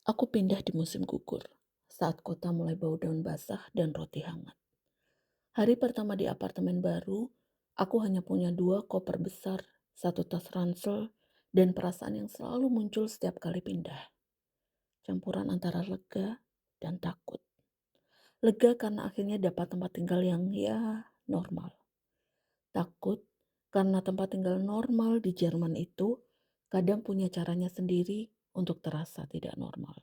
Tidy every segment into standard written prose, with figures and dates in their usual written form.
Aku pindah di musim gugur, saat kota mulai bau daun basah dan roti hangat. Hari pertama di apartemen baru, aku hanya punya 2 koper besar, 1 tas ransel, dan perasaan yang selalu muncul setiap kali pindah. Campuran antara lega dan takut. Lega karena akhirnya dapat tempat tinggal yang normal. Takut karena tempat tinggal normal di Jerman itu kadang punya caranya sendiri untuk terasa tidak normal.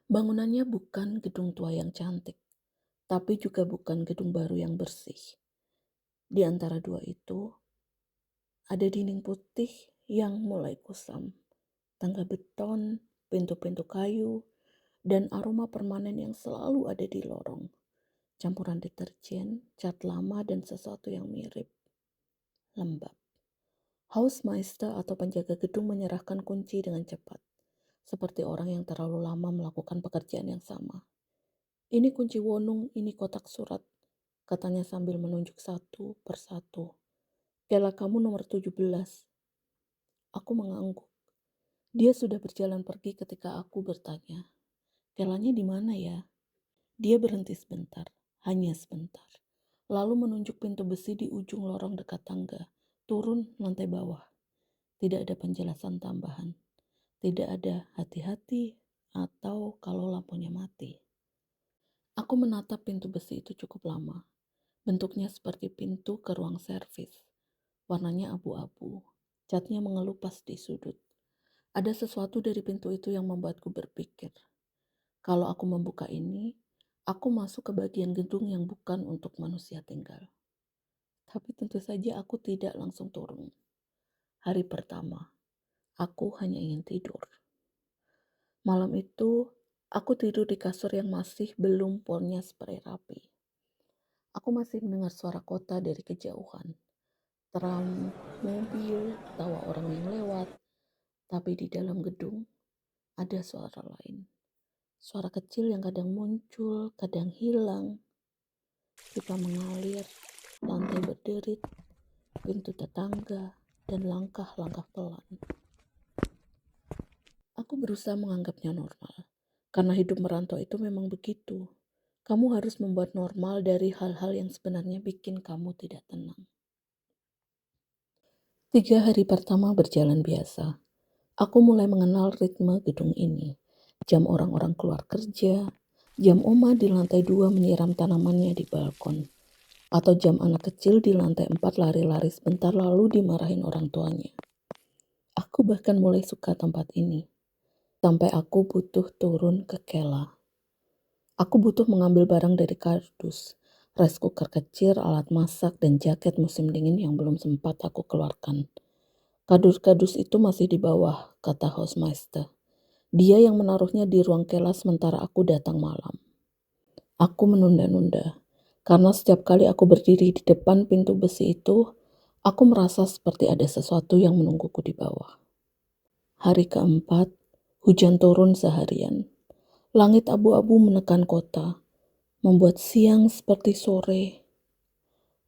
Bangunannya bukan gedung tua yang cantik, tapi juga bukan gedung baru yang bersih. Di antara dua itu, ada dinding putih yang mulai kusam, tangga beton, pintu-pintu kayu, dan aroma permanen yang selalu ada di lorong. Campuran deterjen, cat lama, dan sesuatu yang mirip lembab. Hausmeister atau penjaga gedung menyerahkan kunci dengan cepat, seperti orang yang terlalu lama melakukan pekerjaan yang sama. Ini kunci wonung, ini kotak surat, katanya sambil menunjuk satu persatu. Kela kamu nomor 17. Aku mengangguk. Dia sudah berjalan pergi ketika aku bertanya, Kelanya di mana ya? Dia berhenti sebentar, hanya sebentar. Lalu menunjuk pintu besi di ujung lorong dekat tangga. Turun lantai bawah. Tidak ada penjelasan tambahan. Tidak ada hati-hati atau kalau lampunya mati. Aku menatap pintu besi itu cukup lama. Bentuknya seperti pintu ke ruang servis. Warnanya abu-abu. Catnya mengelupas di sudut. Ada sesuatu dari pintu itu yang membuatku berpikir, kalau aku membuka ini, aku masuk ke bagian gedung yang bukan untuk manusia tinggal. Tapi tentu saja aku tidak langsung turun. Hari pertama, aku hanya ingin tidur. Malam itu, aku tidur di kasur yang masih belum ponnya spray rapi. Aku masih mendengar suara kota dari kejauhan. Tram, mobil, tawa orang yang lewat. Tapi di dalam gedung, ada suara lain. Suara kecil yang kadang muncul, kadang hilang. Pipa mengalir, lantai berderit, pintu tetangga, dan langkah-langkah pelan. Aku berusaha menganggapnya normal, karena hidup merantau itu memang begitu. Kamu harus membuat normal dari hal-hal yang sebenarnya bikin kamu tidak tenang. 3 hari pertama berjalan biasa. Aku mulai mengenal ritme gedung ini. Jam orang-orang keluar kerja, jam oma di lantai 2 menyiram tanamannya di balkon, atau jam anak kecil di lantai 4 lari-lari sebentar lalu dimarahin orang tuanya. Aku bahkan mulai suka tempat ini, sampai aku butuh turun ke Kela. Aku butuh mengambil barang dari kardus, rice cooker kecil, alat masak, dan jaket musim dingin yang belum sempat aku keluarkan. Kardus-kardus itu masih di bawah, kata Hausmeister. Dia yang menaruhnya di ruang Kela sementara aku datang malam. Aku menunda-nunda, karena setiap kali aku berdiri di depan pintu besi itu, aku merasa seperti ada sesuatu yang menungguku di bawah. Hari keempat, hujan turun seharian. Langit abu-abu menekan kota, membuat siang seperti sore.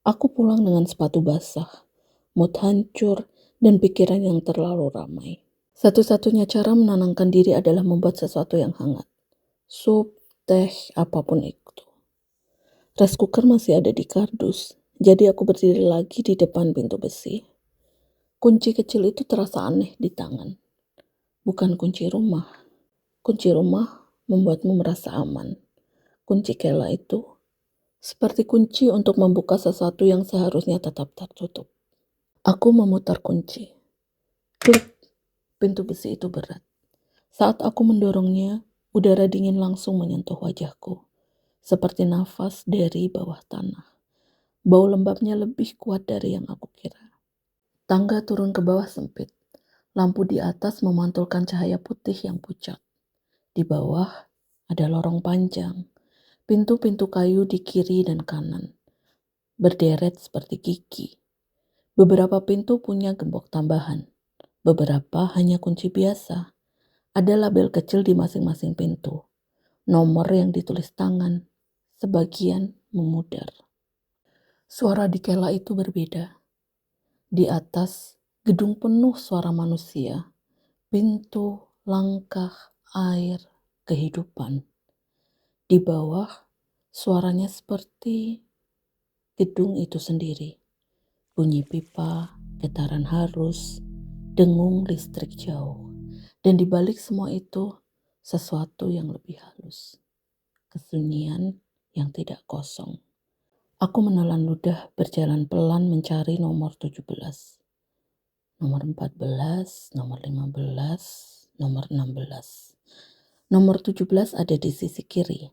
Aku pulang dengan sepatu basah, mood hancur, dan pikiran yang terlalu ramai. Satu-satunya cara menenangkan diri adalah membuat sesuatu yang hangat. Sup, teh, apapun itu. Rice cooker masih ada di kardus, jadi aku berdiri lagi di depan pintu besi. Kunci kecil itu terasa aneh di tangan. Bukan kunci rumah. Kunci rumah membuatmu merasa aman. Kunci Kela itu seperti kunci untuk membuka sesuatu yang seharusnya tetap tertutup. Aku memutar kunci. Klik, pintu besi itu berat. Saat aku mendorongnya, udara dingin langsung menyentuh wajahku, seperti nafas dari bawah tanah. Bau lembabnya lebih kuat dari yang aku kira. Tangga turun ke bawah sempit. Lampu di atas memantulkan cahaya putih yang pucat. Di bawah ada lorong panjang. Pintu-pintu kayu di kiri dan kanan, berderet seperti gigi. Beberapa pintu punya gembok tambahan. Beberapa hanya kunci biasa. Ada label kecil di masing-masing pintu. Nomor yang ditulis tangan. Sebagian memudar. Suara di Kela itu berbeda. Di atas, gedung penuh suara manusia. Pintu, langkah, air, kehidupan. Di bawah, suaranya seperti gedung itu sendiri. Bunyi pipa, getaran harus, dengung listrik jauh. Dan di balik semua itu, sesuatu yang lebih halus. Kesunyian yang tidak kosong. Aku menelan ludah berjalan pelan mencari nomor 17. Nomor 14, nomor 15, nomor 16. Nomor 17 ada di sisi kiri,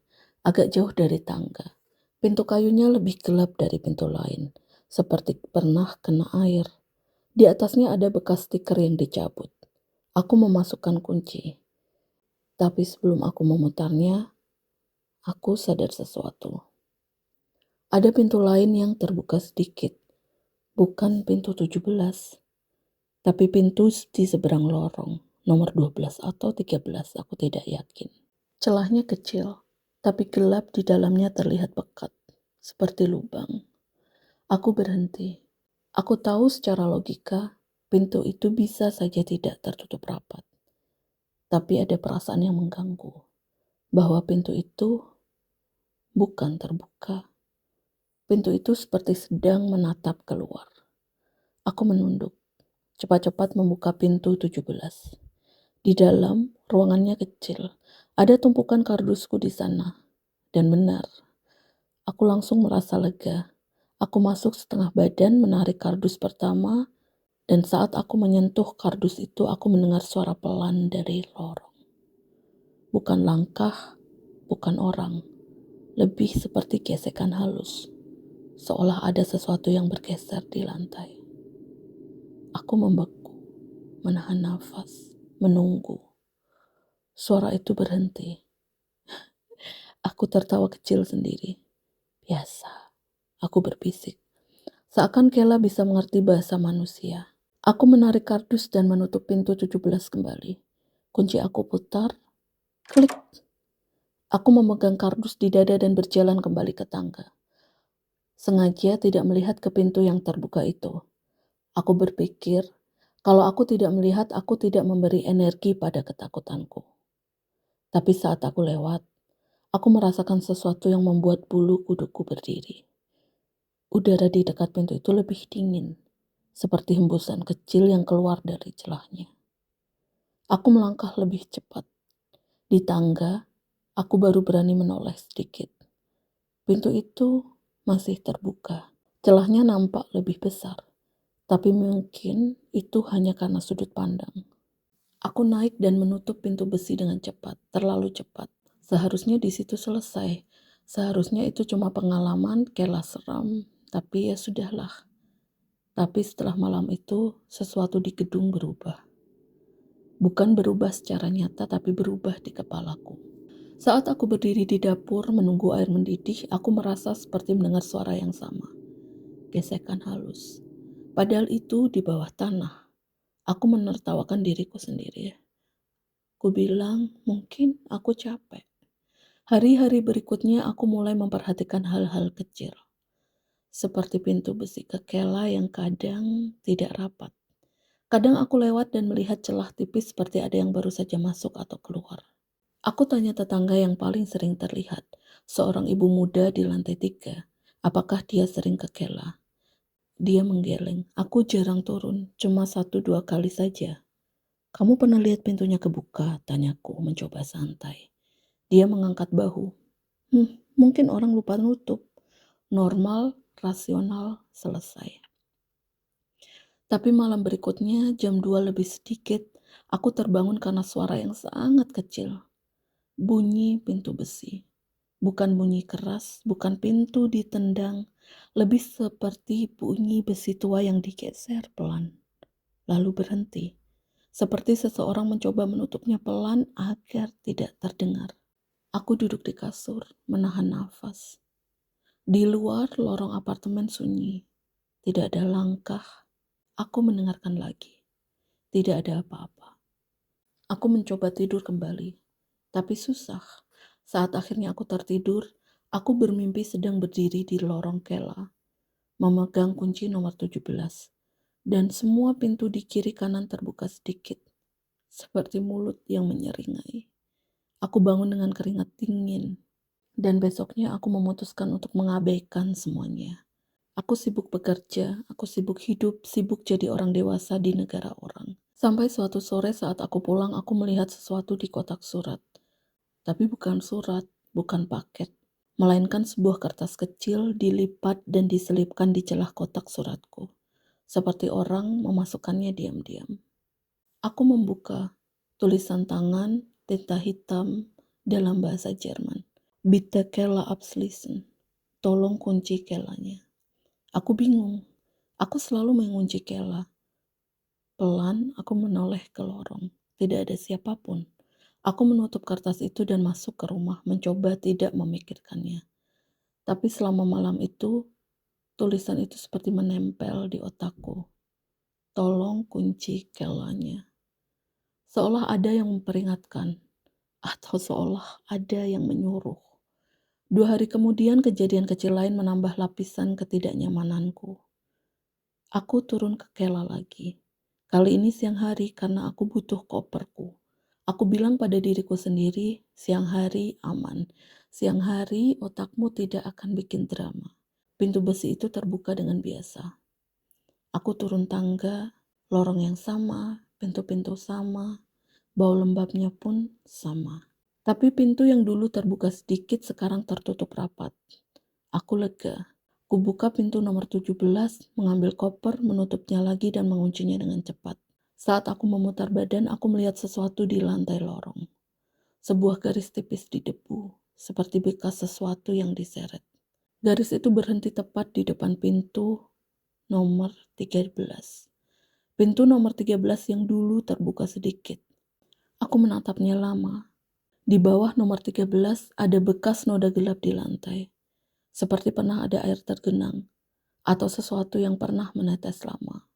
agak jauh dari tangga. Pintu kayunya lebih gelap dari pintu lain, seperti pernah kena air. Di atasnya ada bekas stiker yang dicabut. Aku memasukkan kunci. Tapi sebelum aku memutarnya, aku sadar sesuatu. Ada pintu lain yang terbuka sedikit. Bukan pintu 17, tapi pintu di seberang lorong. Nomor 12 atau 13, aku tidak yakin. Celahnya kecil, tapi gelap di dalamnya terlihat pekat, seperti lubang. Aku berhenti. Aku tahu secara logika, pintu itu bisa saja tidak tertutup rapat. Tapi ada perasaan yang mengganggu, bahwa pintu itu bukan terbuka. Pintu itu seperti sedang menatap keluar. Aku menunduk, cepat-cepat membuka pintu 17. Di dalam, ruangannya kecil. Ada tumpukan kardusku di sana. Dan benar, aku langsung merasa lega. Aku masuk setengah badan menarik kardus pertama, dan saat aku menyentuh kardus itu, aku mendengar suara pelan dari lorong. Bukan langkah, bukan orang. Lebih seperti gesekan halus. Seolah ada sesuatu yang bergeser di lantai. Aku membeku, menahan nafas, menunggu. Suara itu berhenti. Aku tertawa kecil sendiri. Biasa, aku berbisik. Seakan Kela bisa mengerti bahasa manusia. Aku menarik kardus dan menutup pintu 17 kembali. Kunci aku putar, klik. Aku memegang kardus di dada dan berjalan kembali ke tangga. Sengaja tidak melihat ke pintu yang terbuka itu. Aku berpikir, kalau aku tidak melihat, aku tidak memberi energi pada ketakutanku. Tapi saat aku lewat, aku merasakan sesuatu yang membuat bulu kuduku berdiri. Udara di dekat pintu itu lebih dingin, seperti hembusan kecil yang keluar dari celahnya. Aku melangkah lebih cepat. Di tangga, aku baru berani menoleh sedikit. Pintu itu masih terbuka. Celahnya nampak lebih besar, tapi mungkin itu hanya karena sudut pandang. Aku naik dan menutup pintu besi dengan cepat, terlalu cepat. Seharusnya di situ selesai. Seharusnya itu cuma pengalaman, Kela seram, tapi ya sudahlah. Tapi setelah malam itu, sesuatu di gedung berubah. Bukan berubah secara nyata, tapi berubah di kepalaku. Saat aku berdiri di dapur menunggu air mendidih, aku merasa seperti mendengar suara yang sama. Gesekan halus. Padahal itu di bawah tanah. Aku menertawakan diriku sendiri. Ku bilang, mungkin aku capek. Hari-hari berikutnya aku mulai memperhatikan hal-hal kecil. Seperti pintu besi kekela yang kadang tidak rapat. Kadang aku lewat dan melihat celah tipis seperti ada yang baru saja masuk atau keluar. Aku tanya tetangga yang paling sering terlihat, seorang ibu muda di lantai 3, apakah dia sering ke Kela. Dia menggeleng, aku jarang turun, cuma 1-2 kali saja. Kamu pernah lihat pintunya kebuka? Tanyaku mencoba santai. Dia mengangkat bahu. Mungkin orang lupa nutup. Normal, rasional, selesai. Tapi malam berikutnya, jam 2 lebih sedikit, aku terbangun karena suara yang sangat kecil. Bunyi pintu besi. Bukan bunyi keras, bukan pintu ditendang. Lebih seperti bunyi besi tua yang digeser pelan. Lalu berhenti. Seperti seseorang mencoba menutupnya pelan agar tidak terdengar. Aku duduk di kasur, menahan nafas. Di luar, lorong apartemen sunyi. Tidak ada langkah. Aku mendengarkan lagi. Tidak ada apa-apa. Aku mencoba tidur kembali, tapi susah. Saat akhirnya aku tertidur, aku bermimpi sedang berdiri di lorong Kela, memegang kunci nomor 17, dan semua pintu di kiri kanan terbuka sedikit, seperti mulut yang menyeringai. Aku bangun dengan keringat dingin, dan besoknya aku memutuskan untuk mengabaikan semuanya. Aku sibuk bekerja, aku sibuk hidup, sibuk jadi orang dewasa di negara orang. Sampai suatu sore saat aku pulang, aku melihat sesuatu di kotak surat. Tapi bukan surat, bukan paket, melainkan sebuah kertas kecil dilipat dan diselipkan di celah kotak suratku. Seperti orang memasukkannya diam-diam. Aku membuka tulisan tangan, tinta hitam dalam bahasa Jerman. Bitte Keller abschließen. Tolong kunci kelanya. Aku bingung. Aku selalu mengunci kela. Pelan, aku menoleh ke lorong. Tidak ada siapapun. Aku menutup kertas itu dan masuk ke rumah, mencoba tidak memikirkannya. Tapi selama malam itu, tulisan itu seperti menempel di otakku. Tolong kunci kelanya. Seolah ada yang memperingatkan, atau seolah ada yang menyuruh. 2 hari kemudian, kejadian kecil lain menambah lapisan ketidaknyamananku. Aku turun ke Kela lagi. Kali ini siang hari karena aku butuh koperku. Aku bilang pada diriku sendiri, siang hari aman. Siang hari otakmu tidak akan bikin drama. Pintu besi itu terbuka dengan biasa. Aku turun tangga, lorong yang sama, pintu-pintu sama, bau lembabnya pun sama. Tapi pintu yang dulu terbuka sedikit sekarang tertutup rapat. Aku lega. Kubuka pintu nomor 17, mengambil koper, menutupnya lagi dan menguncinya dengan cepat. Saat aku memutar badan, aku melihat sesuatu di lantai lorong. Sebuah garis tipis di debu, seperti bekas sesuatu yang diseret. Garis itu berhenti tepat di depan pintu nomor 13. Pintu nomor 13 yang dulu terbuka sedikit. Aku menatapnya lama. Di bawah nomor 13 ada bekas noda gelap di lantai. Seperti pernah ada air tergenang, atau sesuatu yang pernah menetes lama.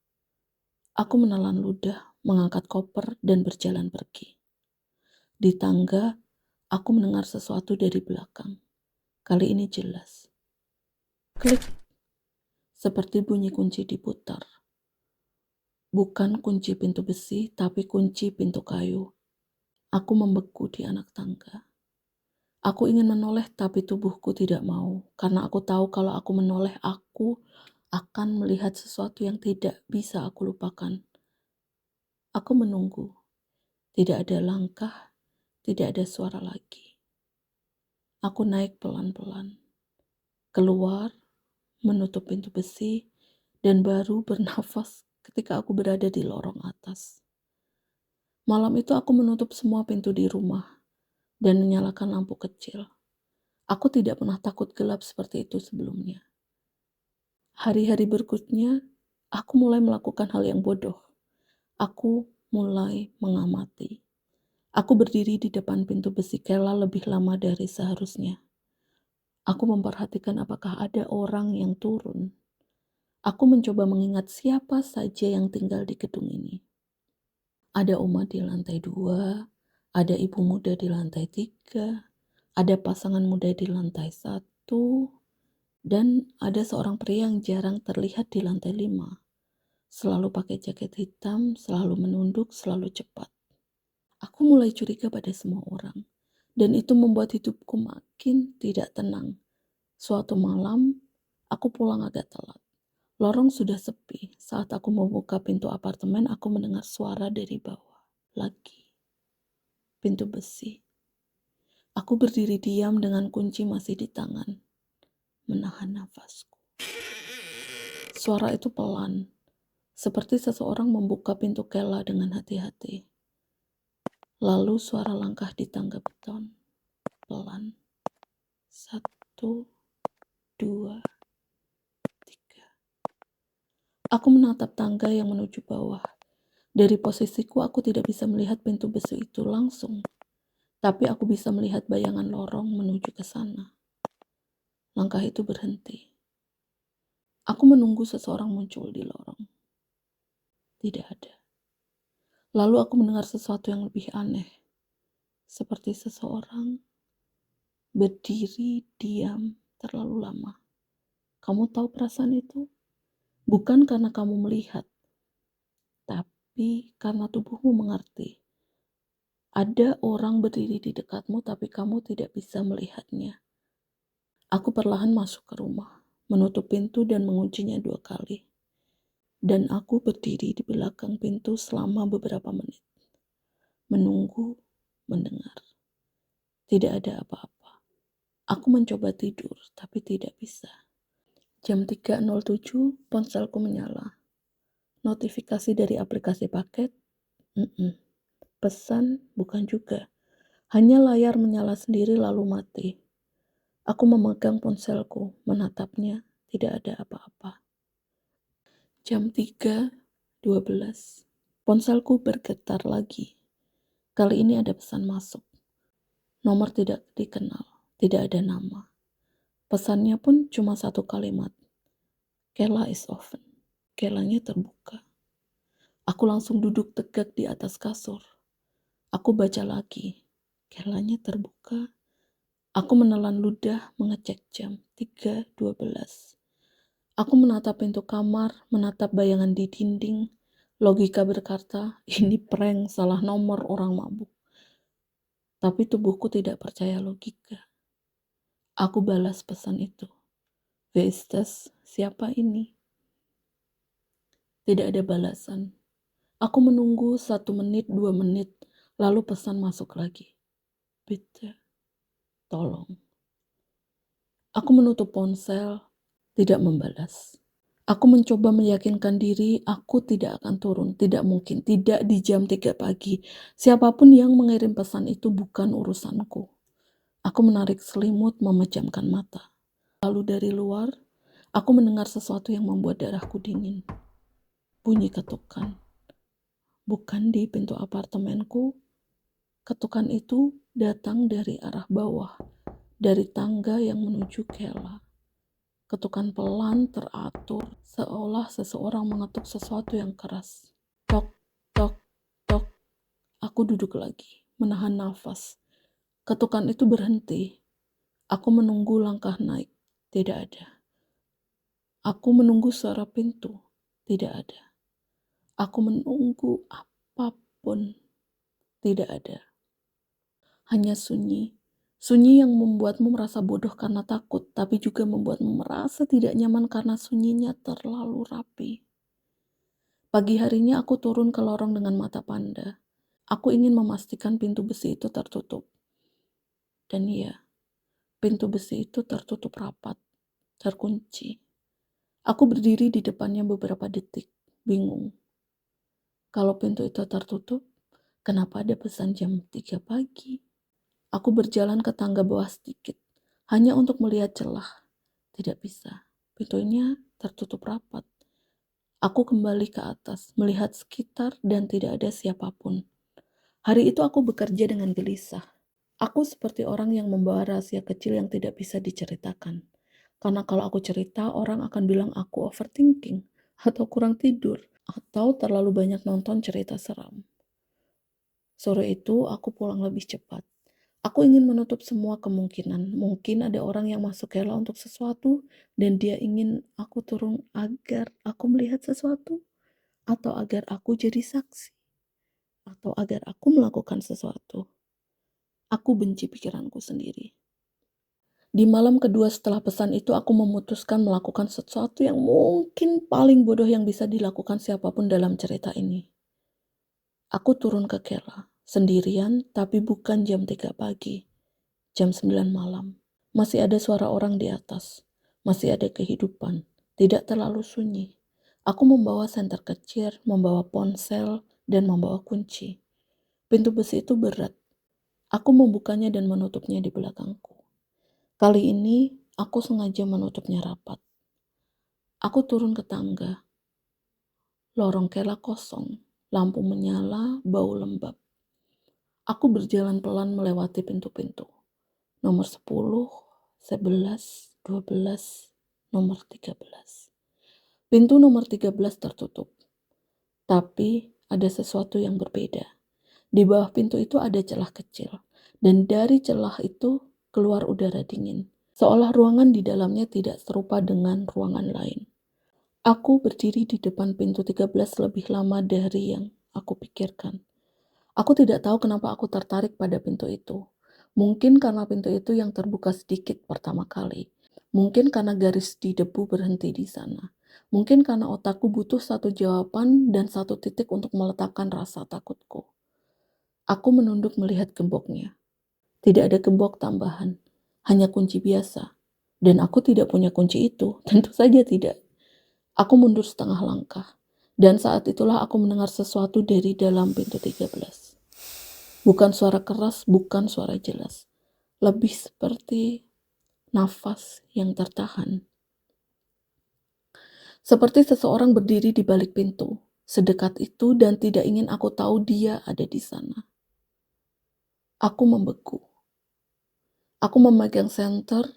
Aku menelan ludah, mengangkat koper, dan berjalan pergi. Di tangga, aku mendengar sesuatu dari belakang. Kali ini jelas. Klik, seperti bunyi kunci diputar. Bukan kunci pintu besi, tapi kunci pintu kayu. Aku membeku di anak tangga. Aku ingin menoleh, tapi tubuhku tidak mau, karena aku tahu kalau aku menoleh, aku akan melihat sesuatu yang tidak bisa aku lupakan. Aku menunggu. Tidak ada langkah, tidak ada suara lagi. Aku naik pelan-pelan. Keluar, menutup pintu besi, dan baru bernafas ketika aku berada di lorong atas. Malam itu aku menutup semua pintu di rumah dan menyalakan lampu kecil. Aku tidak pernah takut gelap seperti itu sebelumnya. Hari-hari berikutnya, aku mulai melakukan hal yang bodoh. Aku mulai mengamati. Aku berdiri di depan pintu besi Kela lebih lama dari seharusnya. Aku memperhatikan apakah ada orang yang turun. Aku mencoba mengingat siapa saja yang tinggal di gedung ini. Ada Oma di lantai 2, ada ibu muda di lantai 3, ada pasangan muda di lantai 1, dan ada seorang pria yang jarang terlihat di lantai 5. Selalu pakai jaket hitam, selalu menunduk, selalu cepat. Aku mulai curiga pada semua orang, dan itu membuat hidupku makin tidak tenang. Suatu malam, aku pulang agak telat. Lorong sudah sepi. Saat aku membuka pintu apartemen, aku mendengar suara dari bawah. Lagi. Pintu besi. Aku berdiri diam dengan kunci masih di tangan. Menahan nafasku. Suara itu pelan. Seperti seseorang membuka pintu Kela dengan hati-hati. Lalu suara langkah di tangga beton. Pelan. 1, 2, 3. Aku menatap tangga yang menuju bawah. Dari posisiku aku tidak bisa melihat pintu besi itu langsung. Tapi aku bisa melihat bayangan lorong menuju ke sana. Langkah itu berhenti. Aku menunggu seseorang muncul di lorong. Tidak ada. Lalu aku mendengar sesuatu yang lebih aneh. Seperti seseorang berdiri diam terlalu lama. Kamu tahu perasaan itu? Bukan karena kamu melihat, tapi karena tubuhmu mengerti. Ada orang berdiri di dekatmu tapi kamu tidak bisa melihatnya. Aku perlahan masuk ke rumah, menutup pintu dan menguncinya 2 kali. Dan aku berdiri di belakang pintu selama beberapa menit. Menunggu, mendengar. Tidak ada apa-apa. Aku mencoba tidur, tapi tidak bisa. Jam 3.07, ponselku menyala. Notifikasi dari aplikasi paket? Pesan? Bukan juga. Hanya layar menyala sendiri lalu mati. Aku memegang ponselku, menatapnya, tidak ada apa-apa. Jam 3.12. Ponselku bergetar lagi. Kali ini ada pesan masuk. Nomor tidak dikenal, tidak ada nama. Pesannya pun cuma 1 kalimat. Kela is open. Kelanya terbuka. Aku langsung duduk tegak di atas kasur. Aku baca lagi. Kelanya terbuka. Aku menelan ludah mengecek jam 3.12. Aku menatap pintu kamar, menatap bayangan di dinding. Logika berkata, ini prank, salah nomor, orang mabuk. Tapi tubuhku tidak percaya logika. Aku balas pesan itu. Vestes, siapa ini? Tidak ada balasan. Aku menunggu 1 menit, 2 menit, lalu pesan masuk lagi. Bitte, tolong. Aku menutup ponsel, tidak membalas. Aku mencoba meyakinkan diri aku tidak akan turun, tidak mungkin, tidak di jam 3 pagi. Siapapun yang mengirim pesan itu bukan urusanku. Aku menarik selimut, memejamkan mata. Lalu dari luar, aku mendengar sesuatu yang membuat darahku dingin. Bunyi ketukan. Bukan di pintu apartemenku. Ketukan itu datang dari arah bawah, dari tangga yang menuju Kela. Ketukan pelan, teratur, seolah seseorang mengetuk sesuatu yang keras. Tok, tok, tok. Aku duduk lagi, menahan nafas. Ketukan itu berhenti. Aku menunggu langkah naik. Tidak ada. Aku menunggu suara pintu. Tidak ada. Aku menunggu apapun. Tidak ada. Hanya sunyi. Sunyi yang membuatmu merasa bodoh karena takut, tapi juga membuatmu merasa tidak nyaman karena sunyinya terlalu rapi. Pagi harinya aku turun ke lorong dengan mata panda. Aku ingin memastikan pintu besi itu tertutup. Dan iya, pintu besi itu tertutup rapat, terkunci. Aku berdiri di depannya beberapa detik, bingung. Kalau pintu itu tertutup, kenapa ada pesan jam 3 pagi? Aku berjalan ke tangga bawah sedikit, hanya untuk melihat celah. Tidak bisa, pintunya tertutup rapat. Aku kembali ke atas, melihat sekitar dan tidak ada siapapun. Hari itu aku bekerja dengan gelisah. Aku seperti orang yang membawa rahasia kecil yang tidak bisa diceritakan. Karena kalau aku cerita, orang akan bilang aku overthinking, atau kurang tidur, atau terlalu banyak nonton cerita seram. Sore itu aku pulang lebih cepat. Aku ingin menutup semua kemungkinan. Mungkin ada orang yang masuk Kela untuk sesuatu dan dia ingin aku turun agar aku melihat sesuatu, atau agar aku jadi saksi, atau agar aku melakukan sesuatu. Aku benci pikiranku sendiri. Di malam kedua setelah pesan itu aku memutuskan melakukan sesuatu yang mungkin paling bodoh yang bisa dilakukan siapapun dalam cerita ini. Aku turun ke Kela, sendirian tapi bukan jam 3 pagi, jam 9 malam. Masih ada suara orang di atas, masih ada kehidupan, tidak terlalu sunyi. Aku membawa senter kecil, membawa ponsel, dan membawa kunci. Pintu besi itu berat. Aku membukanya dan menutupnya di belakangku. Kali ini, aku sengaja menutupnya rapat. Aku turun ke tangga. Lorong Kela kosong, lampu menyala, bau lembab. Aku berjalan pelan melewati pintu-pintu. Nomor 10, 11, 12, nomor 13. Pintu nomor 13 tertutup. Tapi ada sesuatu yang berbeda. Di bawah pintu itu ada celah kecil. Dan dari celah itu keluar udara dingin. Seolah ruangan di dalamnya tidak serupa dengan ruangan lain. Aku berdiri di depan pintu 13 lebih lama dari yang aku pikirkan. Aku tidak tahu kenapa aku tertarik pada pintu itu. Mungkin karena pintu itu yang terbuka sedikit pertama kali. Mungkin karena garis di debu berhenti di sana. Mungkin karena otakku butuh satu jawaban dan satu titik untuk meletakkan rasa takutku. Aku menunduk melihat gemboknya. Tidak ada gembok tambahan, hanya kunci biasa. Dan aku tidak punya kunci itu, tentu saja tidak. Aku mundur setengah langkah. Dan saat itulah aku mendengar sesuatu dari dalam pintu 13. Bukan suara keras, bukan suara jelas. Lebih seperti nafas yang tertahan. Seperti seseorang berdiri di balik pintu, sedekat itu dan tidak ingin aku tahu dia ada di sana. Aku membeku. Aku memegang senter,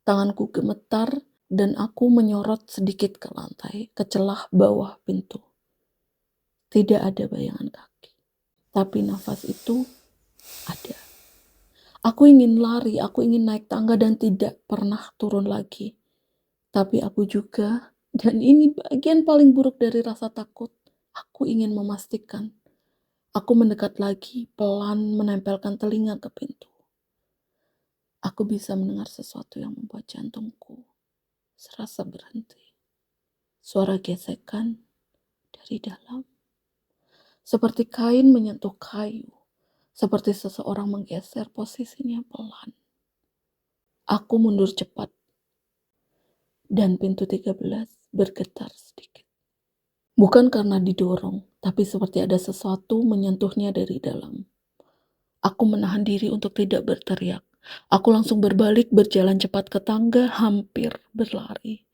tanganku gemetar, dan aku menyorot sedikit ke lantai, ke celah bawah pintu. Tidak ada bayangan kaki, tapi nafas itu ada. Aku ingin lari, aku ingin naik tangga dan tidak pernah turun lagi. Tapi aku juga, dan ini bagian paling buruk dari rasa takut, aku ingin memastikan. Aku mendekat lagi, pelan menempelkan telinga ke pintu. Aku bisa mendengar sesuatu yang membuat jantungku serasa berhenti. Suara gesekan dari dalam. Seperti kain menyentuh kayu. Seperti seseorang menggeser posisinya pelan. Aku mundur cepat. Dan pintu 13 bergetar sedikit. Bukan karena didorong, tapi seperti ada sesuatu menyentuhnya dari dalam. Aku menahan diri untuk tidak berteriak. Aku langsung berbalik, berjalan cepat ke tangga, hampir berlari.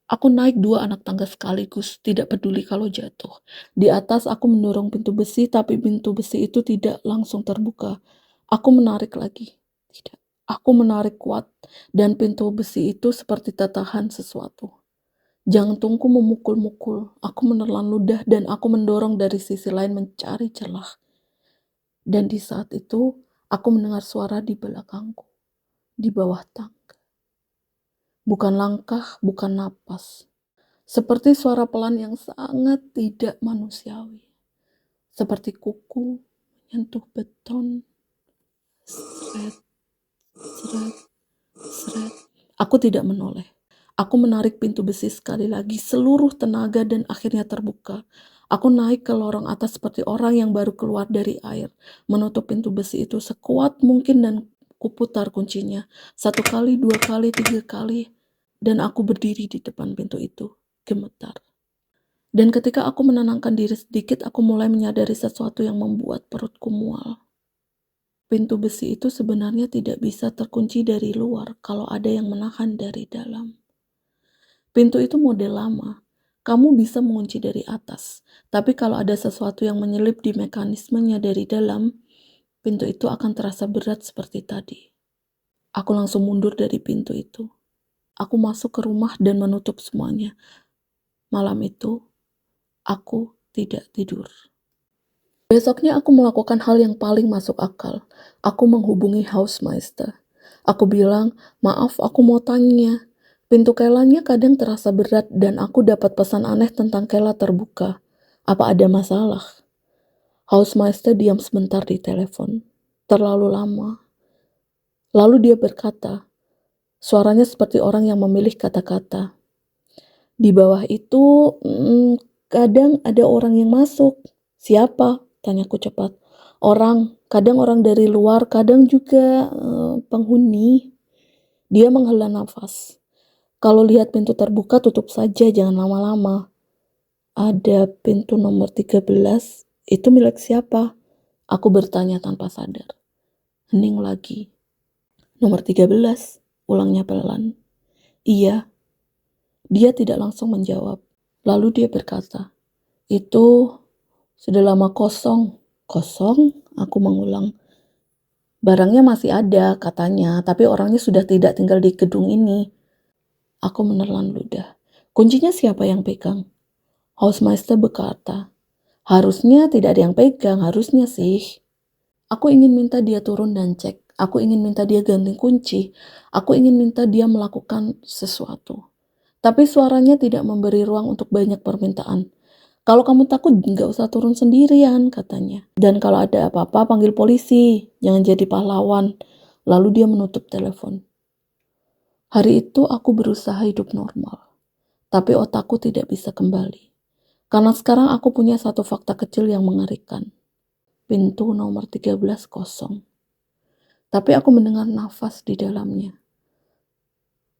Aku naik 2 anak tangga sekaligus, tidak peduli kalau jatuh. Di atas aku mendorong pintu besi, tapi pintu besi itu tidak langsung terbuka. Aku menarik lagi. Tidak. Aku menarik kuat, dan pintu besi itu seperti tertahan sesuatu. Jantungku memukul-mukul. Aku menelan ludah, dan aku mendorong dari sisi lain mencari celah. Dan di saat itu, aku mendengar suara di belakangku, di bawah tangga. Bukan langkah, bukan napas. Seperti suara pelan yang sangat tidak manusiawi. Seperti kuku menyentuh beton. Seret, seret, seret. Aku tidak menoleh. Aku menarik pintu besi sekali lagi, seluruh tenaga dan akhirnya terbuka. Aku naik ke lorong atas seperti orang yang baru keluar dari air, menutup pintu besi itu sekuat mungkin dan kuputar kuncinya. 1 kali, 2 kali, 3 kali, dan aku berdiri di depan pintu itu, gemetar. Dan ketika aku menenangkan diri sedikit, aku mulai menyadari sesuatu yang membuat perutku mual. Pintu besi itu sebenarnya tidak bisa terkunci dari luar kalau ada yang menahan dari dalam. Pintu itu model lama. Kamu bisa mengunci dari atas, tapi kalau ada sesuatu yang menyelip di mekanismenya dari dalam, pintu itu akan terasa berat seperti tadi. Aku langsung mundur dari pintu itu. Aku masuk ke rumah dan menutup semuanya. Malam itu, aku tidak tidur. Besoknya aku melakukan hal yang paling masuk akal. Aku menghubungi Hausmeister. Aku bilang, maaf aku mau tanya. Pintu kelanya kadang terasa berat dan aku dapat pesan aneh tentang kela terbuka. Apa ada masalah? Hausmeister diam sebentar di telepon. Terlalu lama. Lalu dia berkata, suaranya seperti orang yang memilih kata-kata. Di bawah itu, kadang ada orang yang masuk. Siapa? Tanyaku cepat. Orang, kadang orang dari luar, kadang juga penghuni. Dia menghela nafas. Kalau lihat pintu terbuka, tutup saja, jangan lama-lama. Ada pintu nomor 13, itu milik siapa? Aku bertanya tanpa sadar. Hening lagi. Nomor 13, ulangnya pelan. Iya. Dia tidak langsung menjawab. Lalu dia berkata, itu sudah lama kosong. Kosong? Aku mengulang. Barangnya masih ada katanya, tapi orangnya sudah tidak tinggal di gedung ini. Aku menelan ludah. Kuncinya siapa yang pegang? Hausmeister berkata, harusnya tidak ada yang pegang, harusnya sih. Aku ingin minta dia turun dan cek. Aku ingin minta dia ganti kunci. Aku ingin minta dia melakukan sesuatu. Tapi suaranya tidak memberi ruang untuk banyak permintaan. "Kalau kamu takut nggak usah turun sendirian," katanya. "Dan kalau ada apa-apa panggil polisi, jangan jadi pahlawan." Lalu dia menutup telepon. Hari itu aku berusaha hidup normal, tapi otakku tidak bisa kembali. Karena sekarang aku punya satu fakta kecil yang mengerikan. Pintu nomor 13 kosong. Tapi aku mendengar nafas di dalamnya.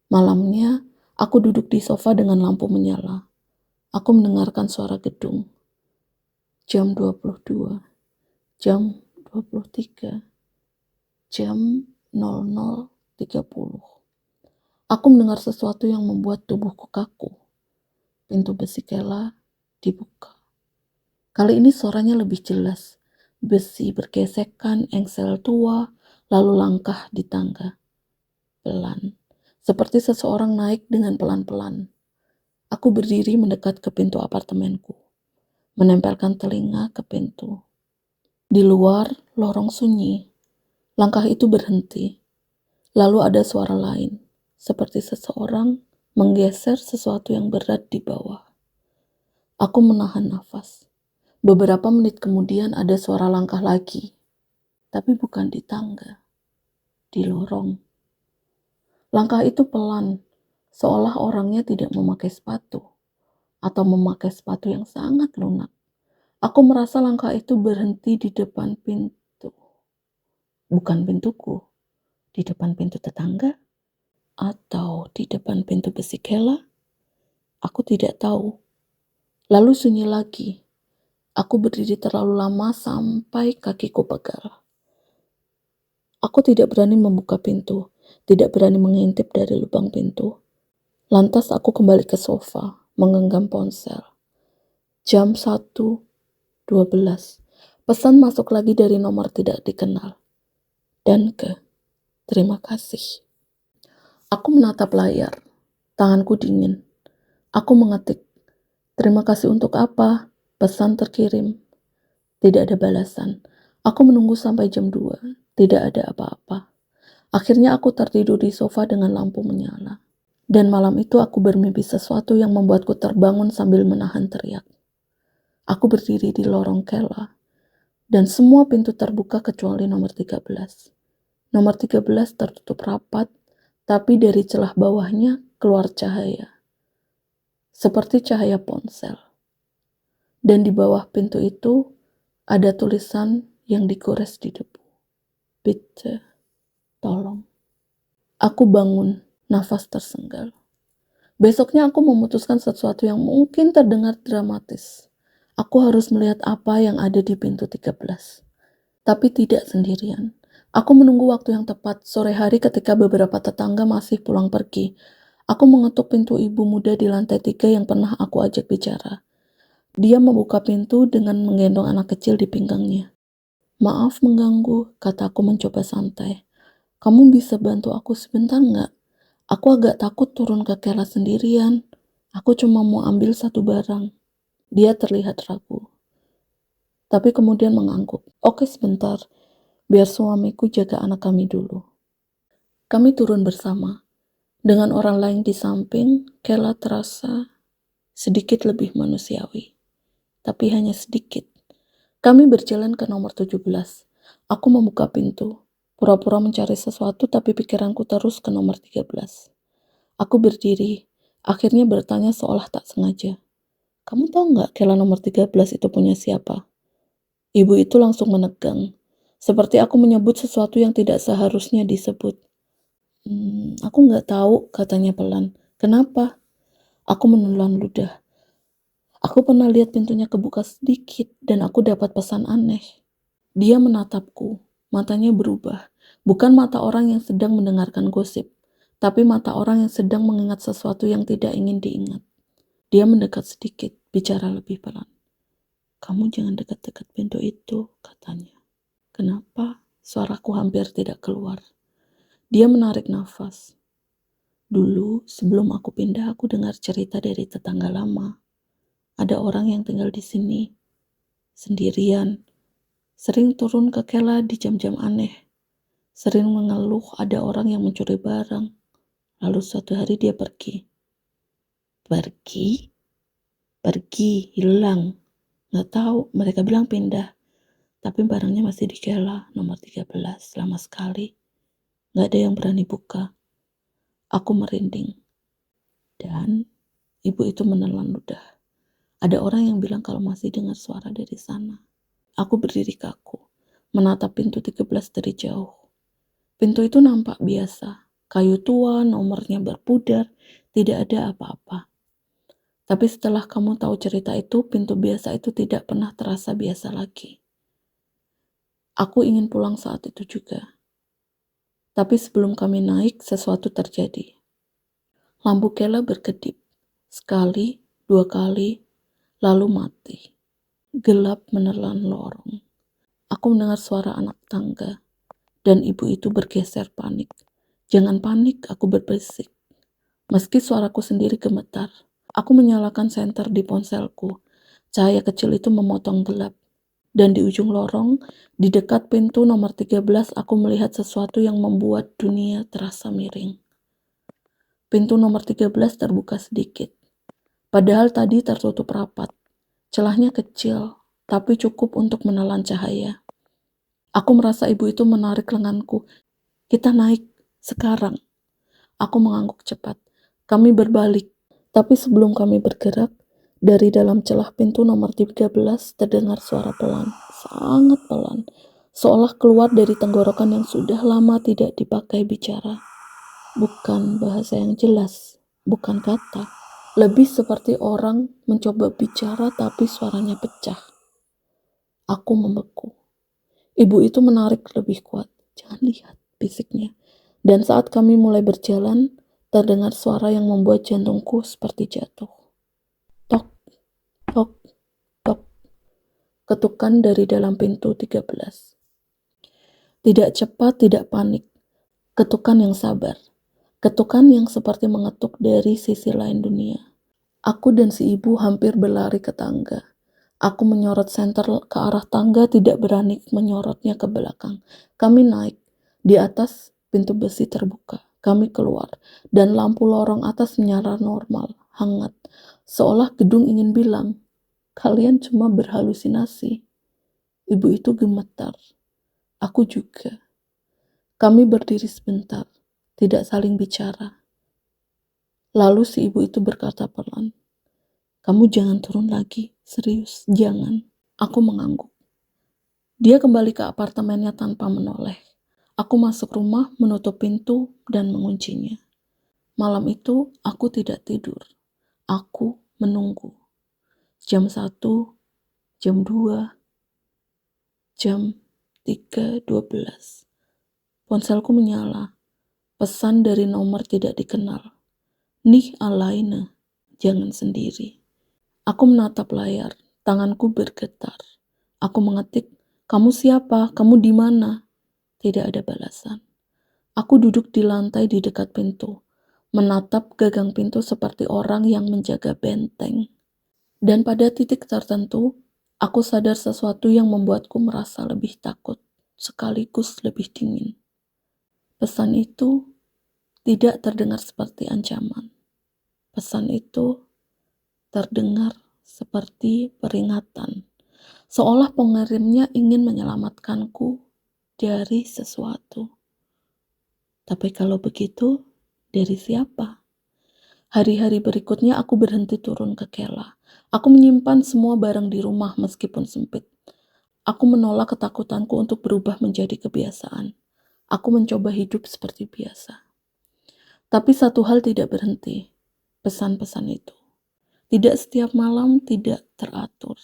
Malamnya, aku duduk di sofa dengan lampu menyala. Aku mendengarkan suara gedung. Jam 22, jam 23, jam 00.30. Aku mendengar sesuatu yang membuat tubuhku kaku. Pintu besi kela dibuka. Kali ini suaranya lebih jelas. Besi bergesekan, engsel tua, lalu langkah di tangga. Pelan. Seperti seseorang naik dengan pelan-pelan. Aku berdiri mendekat ke pintu apartemenku. Menempelkan telinga ke pintu. Di luar, lorong sunyi. Langkah itu berhenti. Lalu ada suara lain. Seperti seseorang menggeser sesuatu yang berat di bawah. Aku menahan nafas. Beberapa menit kemudian ada suara langkah lagi. Tapi bukan di tangga. Di lorong. Langkah itu pelan. Seolah orangnya tidak memakai sepatu. Atau memakai sepatu yang sangat lunak. Aku merasa langkah itu berhenti di depan pintu. Bukan pintuku. Di depan pintu tetangga? Atau di depan pintu besi kela? Aku tidak tahu. Lalu sunyi lagi. Aku berdiri terlalu lama sampai kakiku pegal. Aku tidak berani membuka pintu, tidak berani mengintip dari lubang pintu. Lantas aku kembali ke sofa, menggenggam ponsel. Jam 1.12. Pesan masuk lagi dari nomor tidak dikenal. Dan terima kasih. Aku menatap layar. Tanganku dingin. Aku mengetik, "Terima kasih untuk apa?" Pesan terkirim. Tidak ada balasan. Aku menunggu sampai jam 2. Tidak ada apa-apa. Akhirnya aku tertidur di sofa dengan lampu menyala. Dan malam itu aku bermimpi sesuatu yang membuatku terbangun sambil menahan teriak. Aku berdiri di lorong kela. Dan semua pintu terbuka kecuali nomor 13. Nomor 13 tertutup rapat, tapi dari celah bawahnya keluar cahaya. Seperti cahaya ponsel. Dan di bawah pintu itu ada tulisan yang digores di debu. Bitte, tolong. Aku bangun, nafas tersenggal. Besoknya aku memutuskan sesuatu yang mungkin terdengar dramatis. Aku harus melihat apa yang ada di pintu 13. Tapi tidak sendirian. Aku menunggu waktu yang tepat, sore hari ketika beberapa tetangga masih pulang pergi. Aku mengetuk pintu ibu muda di lantai 3 yang pernah aku ajak bicara. Dia membuka pintu dengan menggendong anak kecil di pinggangnya. "Maaf mengganggu," kataku mencoba santai. "Kamu bisa bantu aku sebentar nggak? Aku agak takut turun ke kelas sendirian. Aku cuma mau ambil satu barang." Dia terlihat ragu, tapi kemudian mengangguk. "Oke sebentar, biar suamiku jaga anak kami dulu." Kami turun bersama. Dengan orang lain di samping, Kela terasa sedikit lebih manusiawi. Tapi hanya sedikit. Kami berjalan ke nomor 17. Aku membuka pintu. Pura-pura mencari sesuatu tapi pikiranku terus ke nomor 13. Aku berdiri. Akhirnya bertanya seolah tak sengaja. "Kamu tahu nggak Kela nomor 13 itu punya siapa?" Ibu itu langsung menegang. Seperti aku menyebut sesuatu yang tidak seharusnya disebut. Aku nggak tahu," katanya pelan. "Kenapa?" Aku menelan ludah. Aku pernah lihat pintunya kebuka sedikit dan aku dapat pesan aneh. Dia menatapku. Matanya berubah. Bukan mata orang yang sedang mendengarkan gosip, tapi mata orang yang sedang mengingat sesuatu yang tidak ingin diingat. Dia mendekat sedikit, bicara lebih pelan. "Kamu jangan dekat-dekat pintu itu," katanya. Kenapa? Suaraku hampir tidak keluar. Dia menarik nafas. "Dulu, sebelum aku pindah, aku dengar cerita dari tetangga lama. Ada orang yang tinggal di sini, sendirian. Sering turun ke kela di jam-jam aneh. Sering mengeluh ada orang yang mencuri barang. Lalu suatu hari dia pergi." "Pergi?" pergi, hilang. Nggak tahu, mereka bilang pindah. Tapi barangnya masih di Kela, nomor 13. Lama sekali. Nggak ada yang berani buka. Aku merinding. Dan ibu itu menelan ludah. Ada orang yang bilang kalau masih dengar suara dari sana. Aku berdiri kaku, menatap pintu 13 dari jauh. Pintu itu nampak biasa. Kayu tua, nomornya berpudar, tidak ada apa-apa. Tapi setelah kamu tahu cerita itu, pintu biasa itu tidak pernah terasa biasa lagi. Aku ingin pulang saat itu juga. Tapi sebelum kami naik, sesuatu terjadi. Lampu Kela berkedip. Sekali, dua kali, lalu mati. Gelap menelan lorong. Aku mendengar suara anak tangga. Dan ibu itu bergeser panik. Jangan panik, aku berbisik. Meski suaraku sendiri gemetar. Aku menyalakan senter di ponselku. Cahaya kecil itu memotong gelap. Dan di ujung lorong, di dekat pintu nomor 13, aku melihat sesuatu yang membuat dunia terasa miring. Pintu nomor 13 terbuka sedikit. Padahal tadi tertutup rapat. Celahnya kecil, tapi cukup untuk menelan cahaya. Aku merasa ibu itu menarik lenganku. Kita naik, sekarang. Aku mengangguk cepat. Kami berbalik. Tapi sebelum kami bergerak, dari dalam celah pintu nomor 13 terdengar suara pelan, sangat pelan, seolah keluar dari tenggorokan yang sudah lama tidak dipakai bicara. Bukan bahasa yang jelas, bukan kata. Lebih seperti orang mencoba bicara tapi suaranya pecah. Aku membeku. Ibu itu menarik lebih kuat. Jangan lihat, bisiknya. Dan saat kami mulai berjalan, terdengar suara yang membuat jantungku seperti jatuh. Tok, tok, tok. Ketukan dari dalam pintu 13. Tidak cepat, tidak panik. Ketukan yang sabar. Ketukan yang seperti mengetuk dari sisi lain dunia. Aku dan si ibu hampir berlari ke tangga. Aku menyorot senter ke arah tangga, tidak berani menyorotnya ke belakang. Kami naik. Di atas, pintu besi terbuka. Kami keluar. Dan lampu lorong atas menyala normal, hangat. Seolah gedung ingin bilang, kalian cuma berhalusinasi. Ibu itu gemetar. Aku juga. Kami berdiri sebentar, tidak saling bicara. Lalu si ibu itu berkata pelan, kamu jangan turun lagi, serius, jangan. Aku mengangguk. Dia kembali ke apartemennya tanpa menoleh. Aku masuk rumah, menutup pintu, dan menguncinya. Malam itu, aku tidak tidur. Aku menunggu. Jam 1, jam 2, jam 3:12. Ponselku menyala. Pesan dari nomor tidak dikenal. Nih alleine, jangan sendiri. Aku menatap layar, tanganku bergetar. Aku mengetik, kamu siapa? Kamu di mana? Tidak ada balasan. Aku duduk di lantai di dekat pintu, menatap gagang pintu seperti orang yang menjaga benteng. Dan pada titik tertentu, aku sadar sesuatu yang membuatku merasa lebih takut, sekaligus lebih dingin. Pesan itu tidak terdengar seperti ancaman. Pesan itu terdengar seperti peringatan, seolah pengirimnya ingin menyelamatkanku dari sesuatu. Tapi kalau begitu, dari siapa? Hari-hari berikutnya aku berhenti turun ke Kela. Aku menyimpan semua barang di rumah meskipun sempit. Aku menolak ketakutanku untuk berubah menjadi kebiasaan. Aku mencoba hidup seperti biasa. Tapi satu hal tidak berhenti, pesan-pesan itu. Tidak setiap malam, tidak teratur.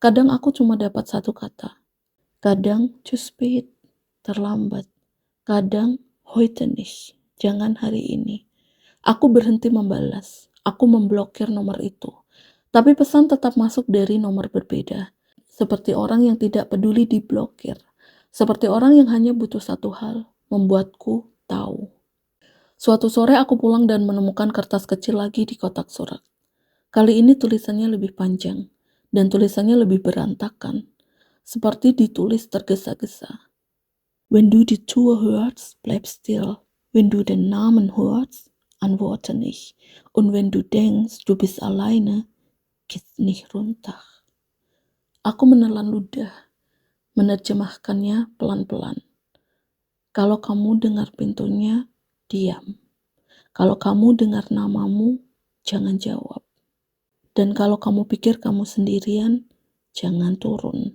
Kadang aku cuma dapat satu kata. Kadang zu spät, terlambat. Kadang heute nicht, jangan hari ini. Aku berhenti membalas. Aku memblokir nomor itu. Tapi pesan tetap masuk dari nomor berbeda. Seperti orang yang tidak peduli diblokir. Seperti orang yang hanya butuh satu hal, membuatku tahu. Suatu sore aku pulang dan menemukan kertas kecil lagi di kotak surat. Kali ini tulisannya lebih panjang, dan tulisannya lebih berantakan, seperti ditulis tergesa-gesa. Wenn du die Tür hörst, bleib still. Wenn du den Namen hörst, antworte nicht. Und wenn du denkst, du bist alleine, Nih runtah. Aku menelan ludah, menerjemahkannya pelan-pelan. Kalau kamu dengar pintunya, diam. Kalau kamu dengar namamu, jangan jawab. Dan kalau kamu pikir kamu sendirian, jangan turun.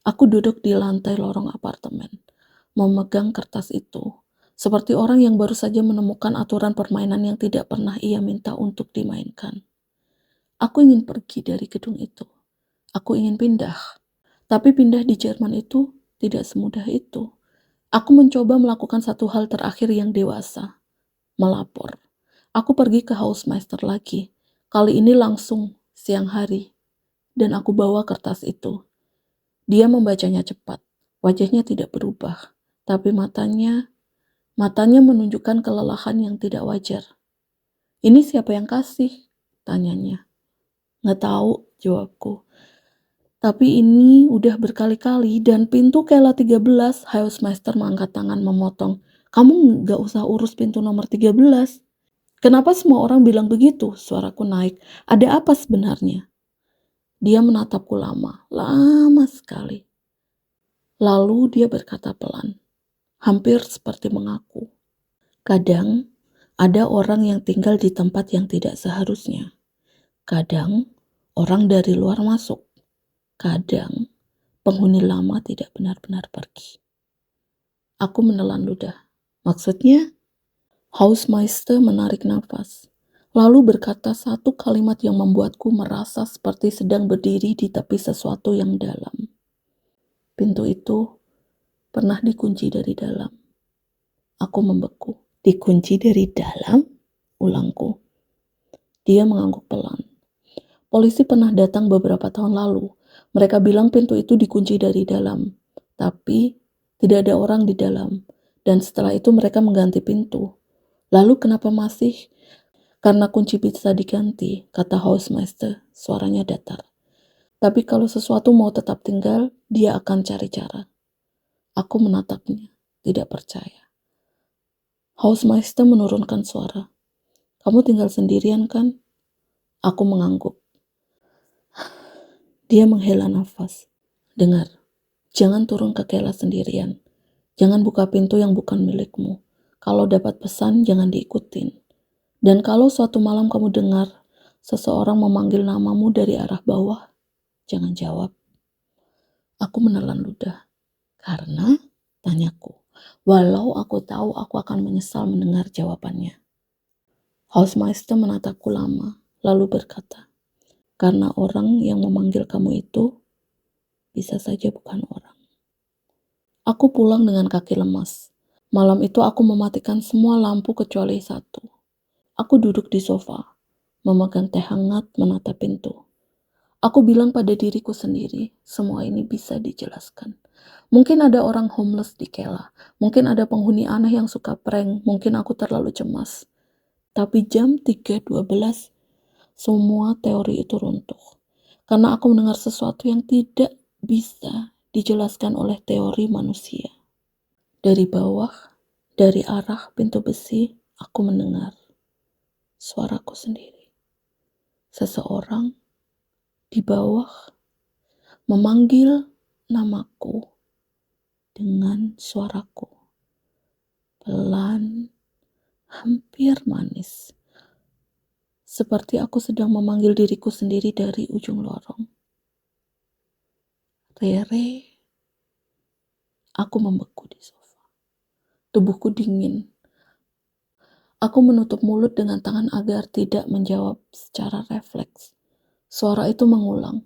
Aku duduk di lantai lorong apartemen, memegang kertas itu, seperti orang yang baru saja menemukan aturan permainan yang tidak pernah ia minta untuk dimainkan. Aku ingin pergi dari gedung itu. Aku ingin pindah. Tapi pindah di Jerman itu tidak semudah itu. Aku mencoba melakukan satu hal terakhir yang dewasa, melapor. Aku pergi ke Hausmeister lagi, kali ini langsung siang hari, dan aku bawa kertas itu. Dia membacanya cepat, wajahnya tidak berubah, tapi matanya menunjukkan kelelahan yang tidak wajar. Ini siapa yang kasih? Tanyanya. Nggak tahu, jawabku. Tapi ini udah berkali-kali dan pintu Kela 13, Hausmeister mengangkat tangan memotong. Kamu nggak usah urus pintu nomor 13. Kenapa semua orang bilang begitu? Suaraku naik. Ada apa sebenarnya? Dia menatapku lama sekali. Lalu dia berkata pelan, hampir seperti mengaku. Kadang ada orang yang tinggal di tempat yang tidak seharusnya. Kadang orang dari luar masuk. Kadang penghuni lama tidak benar-benar pergi. Aku menelan ludah. Maksudnya? Hausmeister menarik nafas, lalu berkata satu kalimat yang membuatku merasa seperti sedang berdiri di tepi sesuatu yang dalam. Pintu itu pernah dikunci dari dalam. Aku membeku. Dikunci dari dalam? Ulangku. Dia mengangguk pelan. Polisi pernah datang beberapa tahun lalu. Mereka bilang pintu itu dikunci dari dalam, tapi tidak ada orang di dalam. Dan setelah itu mereka mengganti pintu. Lalu kenapa masih? Karena kunci bisa diganti, kata Hausmeister, suaranya datar. Tapi kalau sesuatu mau tetap tinggal, dia akan cari cara. Aku menatapnya, tidak percaya. Hausmeister menurunkan suara. Kamu tinggal sendirian kan? Aku mengangguk. Dia menghela nafas. Dengar, jangan turun ke Kela sendirian. Jangan buka pintu yang bukan milikmu. Kalau dapat pesan, jangan diikutin. Dan kalau suatu malam kamu dengar seseorang memanggil namamu dari arah bawah, jangan jawab. Aku menelan ludah. Karena, tanyaku, walau aku tahu aku akan menyesal mendengar jawabannya. Hausmeister menatapku lama, lalu berkata, karena orang yang memanggil kamu itu bisa saja bukan orang. Aku pulang dengan kaki lemas. Malam itu aku mematikan semua lampu kecuali satu. Aku duduk di sofa, memegang teh hangat menatap pintu. Aku bilang pada diriku sendiri, semua ini bisa dijelaskan. Mungkin ada orang homeless di Kela. Mungkin ada penghuni aneh yang suka prank. Mungkin aku terlalu cemas. Tapi jam 3.12, semua teori itu runtuh. Karena aku mendengar sesuatu yang tidak bisa dijelaskan oleh teori manusia. Dari bawah, dari arah pintu besi, aku mendengar suaraku sendiri. Seseorang di bawah memanggil namaku dengan suaraku. Pelan, hampir manis. Seperti aku sedang memanggil diriku sendiri dari ujung lorong. Rere. Aku membeku di sofa. Tubuhku dingin. Aku menutup mulut dengan tangan agar tidak menjawab secara refleks. Suara itu mengulang.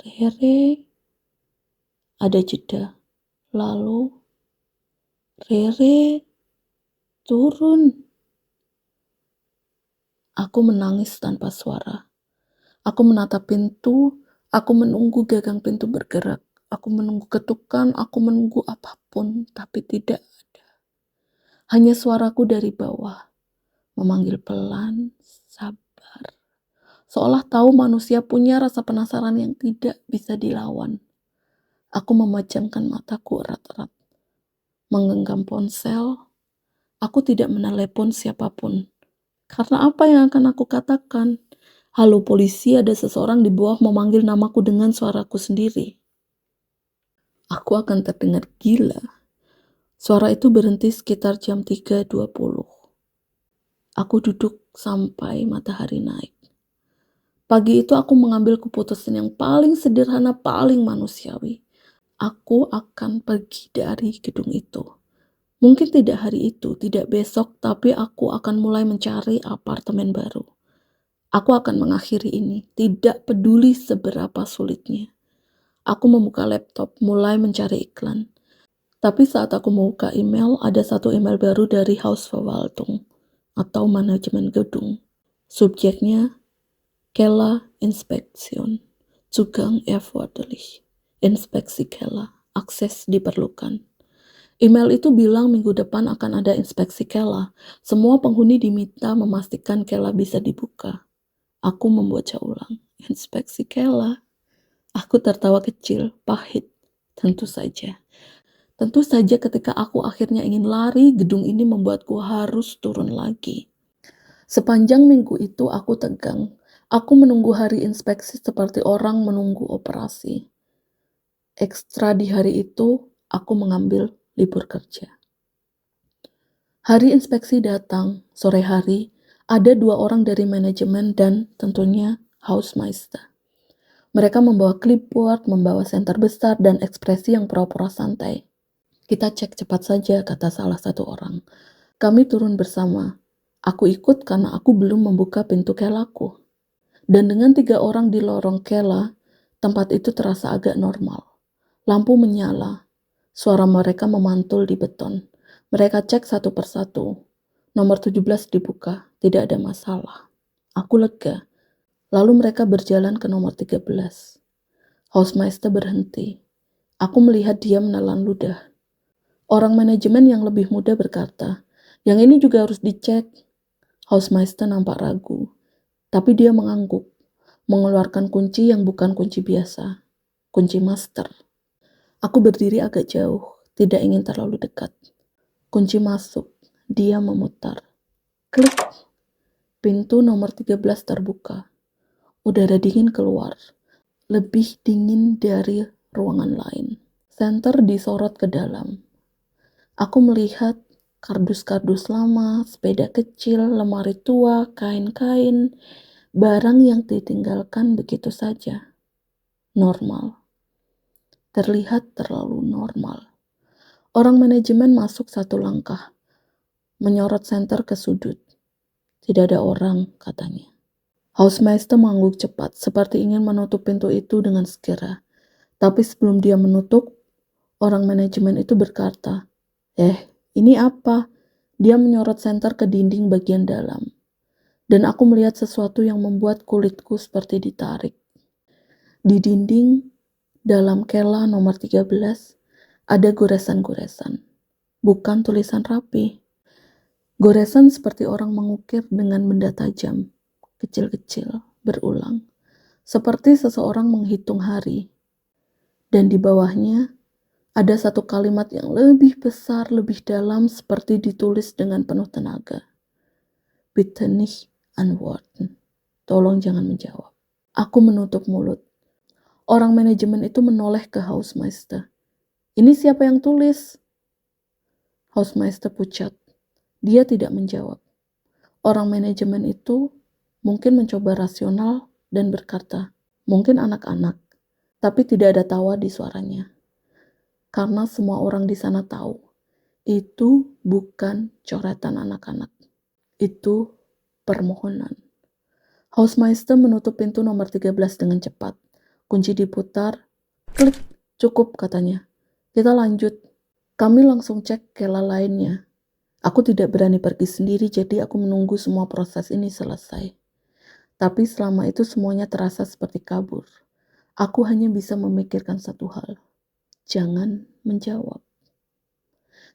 Rere. Ada jeda. Lalu, Rere, turun. Aku menangis tanpa suara. Aku menatap pintu, aku menunggu gagang pintu bergerak. Aku menunggu ketukan, aku menunggu apapun, tapi tidak ada. Hanya suaraku dari bawah, memanggil pelan, sabar. Seolah tahu manusia punya rasa penasaran yang tidak bisa dilawan. Aku memejamkan mataku erat-erat, menggenggam ponsel. Aku tidak menelepon siapapun. Karena apa yang akan aku katakan? "Halo polisi, ada seseorang di bawah memanggil namaku dengan suaraku sendiri." Aku akan terdengar gila. Suara itu berhenti sekitar jam 3.20. Aku duduk sampai matahari naik. Pagi itu aku mengambil keputusan yang paling sederhana, paling manusiawi. Aku akan pergi dari gedung itu. Mungkin tidak hari itu, tidak besok, tapi aku akan mulai mencari apartemen baru. Aku akan mengakhiri ini, tidak peduli seberapa sulitnya. Aku membuka laptop, mulai mencari iklan. Tapi saat aku membuka email, ada satu email baru dari Hausverwaltung atau manajemen gedung. Subjeknya, Keller Inspektion. Zugang erforderlich. Inspeksi Keller. Akses diperlukan. Email itu bilang minggu depan akan ada inspeksi Keller. Semua penghuni diminta memastikan Keller bisa dibuka. Aku membaca ulang. Inspeksi Keller. Aku tertawa kecil, pahit. Tentu saja. Tentu saja ketika aku akhirnya ingin lari, gedung ini membuatku harus turun lagi. Sepanjang minggu itu aku tegang. Aku menunggu hari inspeksi seperti orang menunggu operasi. Ekstra di hari itu, aku mengambil libur kerja. Hari inspeksi datang, sore hari, ada 2 orang dari manajemen dan tentunya Hausmeister. Mereka membawa clipboard, membawa senter besar, dan ekspresi yang pura-pura santai. "Kita cek cepat saja," kata salah satu orang. Kami turun bersama. Aku ikut karena aku belum membuka pintu kelaku. Dan dengan 3 orang di lorong kela, tempat itu terasa agak normal. Lampu menyala. Suara mereka memantul di beton. Mereka cek satu persatu. Nomor 17 dibuka. Tidak ada masalah. Aku lega. Lalu mereka berjalan ke nomor 13. Hausmeister berhenti. Aku melihat dia menelan ludah. Orang manajemen yang lebih muda berkata, "Yang ini juga harus dicek." Hausmeister nampak ragu, tapi dia mengangguk, mengeluarkan kunci yang bukan kunci biasa, kunci master. Aku berdiri agak jauh, tidak ingin terlalu dekat. Kunci masuk, dia memutar. Klik, pintu nomor 13 terbuka. Udara dingin keluar, lebih dingin dari ruangan lain. Senter disorot ke dalam. Aku melihat kardus-kardus lama, sepeda kecil, lemari tua, kain-kain, barang yang ditinggalkan begitu saja. Normal. Terlihat terlalu normal. Orang manajemen masuk satu langkah, menyorot senter ke sudut. Tidak ada orang, katanya. Hausmeister mengangguk cepat, seperti ingin menutup pintu itu dengan segera. Tapi sebelum dia menutup, orang manajemen itu berkata, ini apa?" Dia menyorot senter ke dinding bagian dalam. Dan aku melihat sesuatu yang membuat kulitku seperti ditarik. Di dinding dalam kela nomor 13 ada goresan-goresan. Bukan tulisan rapi. Goresan seperti orang mengukir dengan benda tajam, kecil-kecil, berulang. Seperti seseorang menghitung hari. Dan di bawahnya ada satu kalimat yang lebih besar, lebih dalam, seperti ditulis dengan penuh tenaga. "Bitte nicht antworten." Tolong jangan menjawab. Aku menutup mulut. Orang manajemen itu menoleh ke Hausmeister. "Ini siapa yang tulis?" Hausmeister pucat. Dia tidak menjawab. Orang manajemen itu mungkin mencoba rasional dan berkata, "Mungkin anak-anak." Tapi tidak ada tawa di suaranya. Karena semua orang di sana tahu, itu bukan coretan anak-anak. Itu permohonan. Hausmeister menutup pintu nomor 13 dengan cepat. Kunci diputar. Klik, cukup, katanya. Kita lanjut. Kami langsung cek kela lainnya. Aku tidak berani pergi sendiri, jadi aku menunggu semua proses ini selesai. Tapi selama itu semuanya terasa seperti kabur. Aku hanya bisa memikirkan satu hal. Jangan menjawab.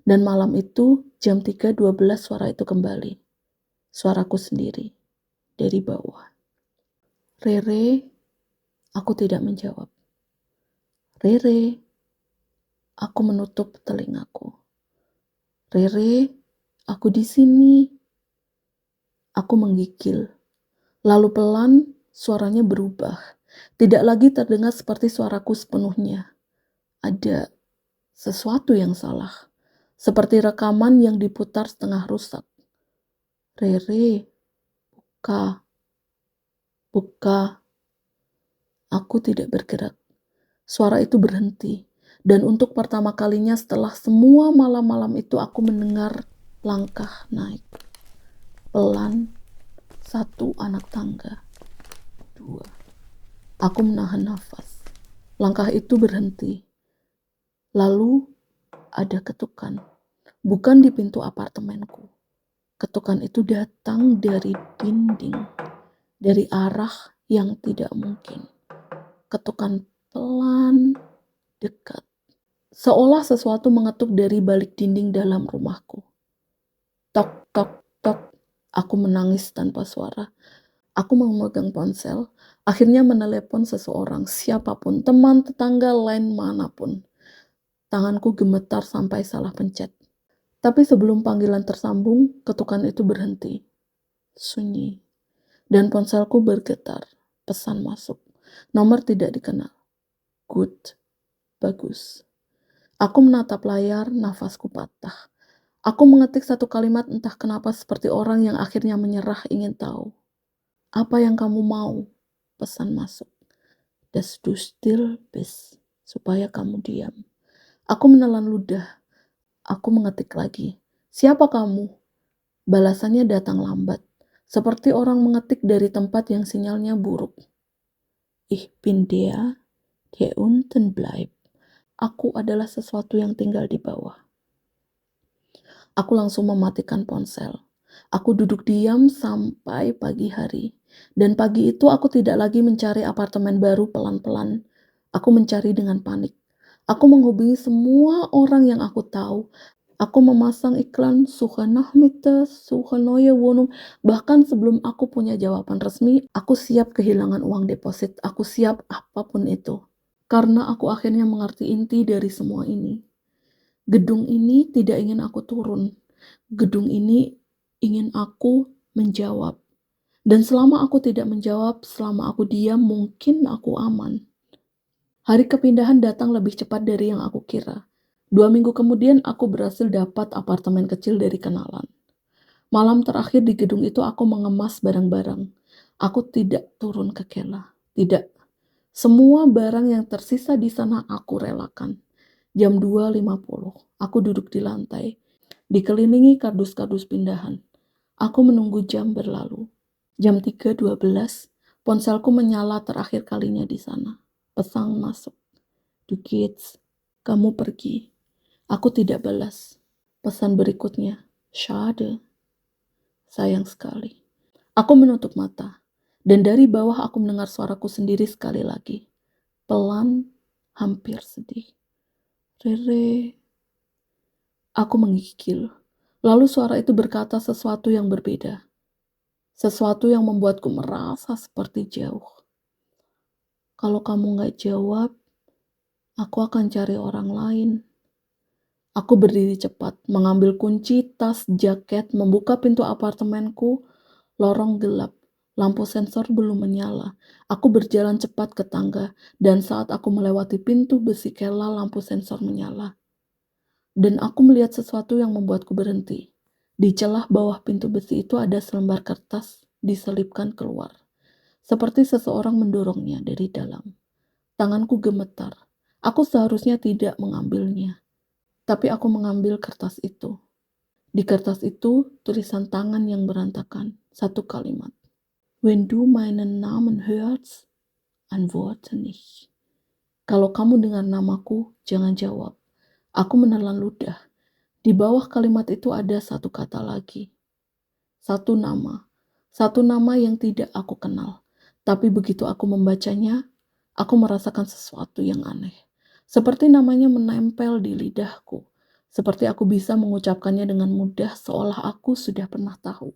Dan malam itu, jam 3.12 suara itu kembali. Suaraku sendiri, dari bawah. "Rere," aku tidak menjawab. "Rere." Aku menutup telingaku. "Rere, aku di sini." Aku menggigil. Lalu pelan, Suaranya berubah. Tidak lagi terdengar seperti suaraku sepenuhnya. Ada sesuatu yang salah. Seperti rekaman yang diputar setengah rusak. Rere, buka, buka. Aku tidak bergerak. Suara itu berhenti. Dan untuk pertama kalinya setelah semua malam-malam itu aku mendengar langkah naik. Pelan, satu anak tangga. Dua. Aku menahan nafas. Langkah itu berhenti. Lalu ada ketukan. Bukan di pintu apartemenku. Ketukan itu datang dari dinding. Dari arah yang tidak mungkin. Ketukan pelan, dekat. Seolah sesuatu mengetuk dari balik dinding dalam rumahku. Tok, tok, tok. Aku menangis tanpa suara. Aku memegang ponsel. Akhirnya menelepon seseorang, siapapun, teman, tetangga, lain manapun. Tanganku gemetar sampai salah pencet. Tapi sebelum panggilan tersambung, ketukan itu berhenti. Sunyi. Dan ponselku bergetar. Pesan masuk. Nomor tidak dikenal. Good. Bagus. Aku menatap layar, nafasku patah. Aku mengetik satu kalimat entah kenapa seperti orang yang akhirnya menyerah ingin tahu. Apa yang kamu mau? Pesan masuk. Dass du still bist. Supaya kamu diam. Aku menelan ludah. Aku mengetik lagi. Siapa kamu? Balasannya datang lambat. Seperti orang mengetik dari tempat yang sinyalnya buruk. Ich bin der unten bleibt. Aku adalah sesuatu yang tinggal di bawah. Aku langsung mematikan ponsel. Aku duduk diam sampai pagi hari. Dan pagi itu aku tidak lagi mencari apartemen baru pelan-pelan. Aku mencari dengan panik. Aku menghubungi semua orang yang aku tahu. Aku memasang iklan Suche nach Miete, Suche neue Wohnung. Bahkan sebelum aku punya jawaban resmi, aku siap kehilangan uang deposit. Aku siap apapun itu. Karena aku akhirnya mengerti inti dari semua ini. Gedung ini tidak ingin aku turun. Gedung ini ingin aku menjawab. Dan selama aku tidak menjawab, selama aku diam, mungkin aku aman. Hari kepindahan datang lebih cepat dari yang aku kira. 2 minggu kemudian aku berhasil dapat apartemen kecil dari kenalan. Malam terakhir di gedung itu aku mengemas barang-barang. Aku tidak turun ke Kela. Tidak. Semua barang yang tersisa di sana aku relakan. Jam 2.50, aku duduk di lantai, dikelilingi kardus-kardus pindahan. Aku menunggu jam berlalu. Jam 3.12, ponselku menyala terakhir kalinya di sana. Pesan masuk. Du geht's. Kamu pergi. Aku tidak balas. Pesan berikutnya. Schade. Sayang sekali. Aku menutup mata. Dan dari bawah aku mendengar suaraku sendiri sekali lagi. Pelan, hampir sedih. Rere. Aku menggigil. Lalu suara itu berkata sesuatu yang berbeda. Sesuatu yang membuatku merasa seperti jauh. Kalau kamu gak jawab, aku akan cari orang lain. Aku berdiri cepat, mengambil kunci, tas, jaket, membuka pintu apartemenku. Lorong gelap. Lampu sensor belum menyala. Aku berjalan cepat ke tangga, dan saat aku melewati pintu besi Kela, lampu sensor menyala. Dan aku melihat sesuatu yang membuatku berhenti. Di celah bawah pintu besi itu ada selembar kertas diselipkan keluar. Seperti seseorang mendorongnya dari dalam. Tanganku gemetar. Aku seharusnya tidak mengambilnya. Tapi aku mengambil kertas itu. Di kertas itu tulisan tangan yang berantakan. Satu kalimat. Wenn du meinen Namen hörst, antworte nicht. Kalau kamu dengar namaku, jangan jawab. Aku menelan ludah. Di bawah kalimat itu ada satu kata lagi. Satu nama. Satu nama yang tidak aku kenal. Tapi begitu aku membacanya, aku merasakan sesuatu yang aneh. Seperti namanya menempel di lidahku. Seperti aku bisa mengucapkannya dengan mudah seolah aku sudah pernah tahu.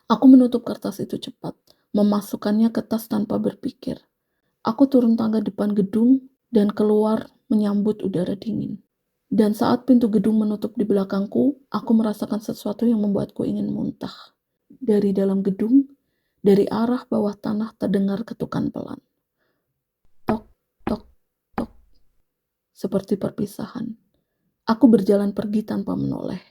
Aku menutup kertas itu cepat, memasukkannya ke tas tanpa berpikir. Aku turun tangga depan gedung dan keluar menyambut udara dingin. Dan saat pintu gedung menutup di belakangku, aku merasakan sesuatu yang membuatku ingin muntah. Dari dalam gedung, Dari arah bawah tanah terdengar ketukan pelan. Tok, tok, tok. Seperti perpisahan. Aku berjalan pergi tanpa menoleh.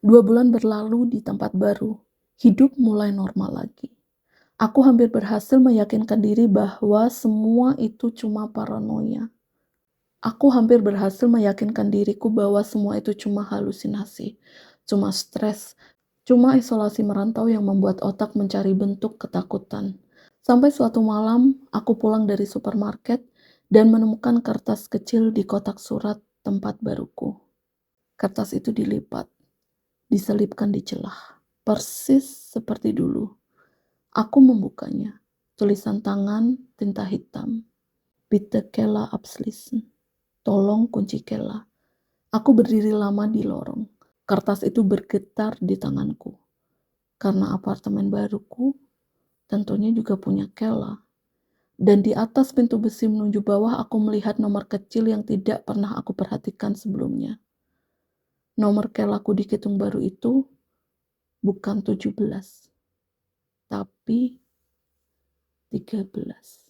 2 bulan berlalu di tempat baru. Hidup mulai normal lagi. Aku hampir berhasil meyakinkan diri bahwa semua itu cuma paranoia. Aku hampir berhasil meyakinkan diriku bahwa semua itu cuma halusinasi, cuma stres, cuma isolasi merantau yang membuat otak mencari bentuk ketakutan. Sampai suatu malam, aku pulang dari supermarket dan menemukan kertas kecil di kotak surat tempat baruku. Kertas itu dilipat, diselipkan di celah, persis seperti dulu. Aku membukanya. Tulisan tangan, tinta hitam. Bitte Kela abschließen. Tolong kunci Kela. Aku berdiri lama di lorong. Kertas itu bergetar di tanganku. Karena apartemen baruku tentunya juga punya Kela. Dan di atas pintu besi menuju bawah aku melihat nomor kecil yang tidak pernah aku perhatikan sebelumnya. Nomor Kelaku di Kitung Baru itu bukan 17, tapi 13.